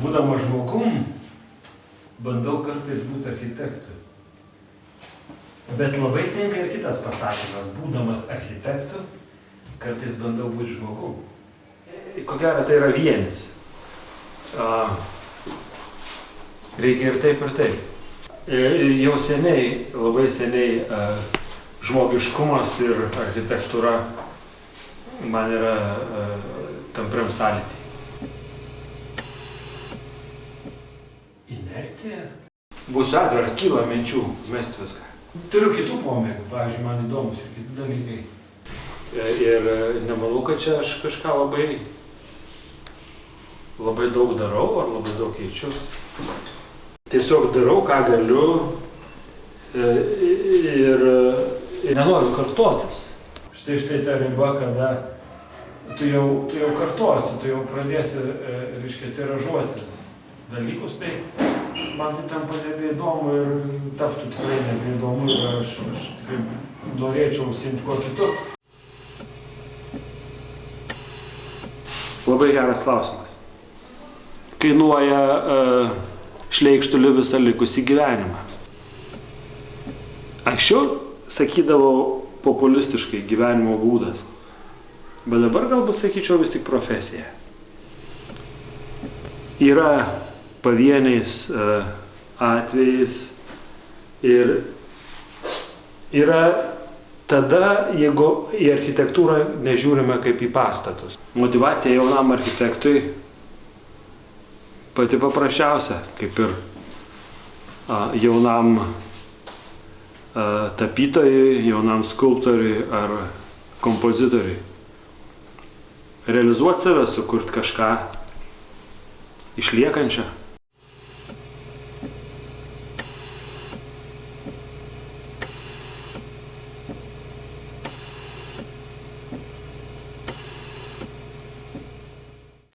Būdamas žmogum, bandau kartais būti architektu. Bet labai tinka ir kitas pasakymas. Būdamas architektu, kartais bandau būti žmogum. Ko gero, tai yra vienis. Reikia ir taip, ir taip. Jau seniai, labai seniai žmogiškumas ir architektūra man yra tampriam sąlyty. Inercija? Būsiu atviras, kyla minčių mesti viską. Turiu kitų pomėgių, pavyzdžiui, man įdomus ir kiti dalykai. Ir nemanau, kad čia aš kažką labai daug darau ar labai daug keičiu. Tiesiog darau, ką galiu ir nenoriu kartotis. Štai ta riba, kada tu jau kartosi, tu jau pradėsi, tiražuoti dalykus, tai man tai tampa nebeįdomu ir taptų tikrai nebeįdomu ir aš tikrai norėčiau užsiimti kuo kitu. Labai geras klausimas. Kainuoja šleikštulį visą likusį gyvenimą. Anksčiau sakydavau populistiškai gyvenimo būdas, bet dabar galbūt sakyčiau vis tik profesija. Yra pavieniais atvejais ir yra tada, jeigu į architektūrą nežiūrime kaip į pastatus. Motyvacija jaunam architektui pati paprasčiausia, kaip ir jaunam tapytojui, jaunam skulptoriui ar kompozitoriui. Realizuoti save, sukurti kažką išliekančio.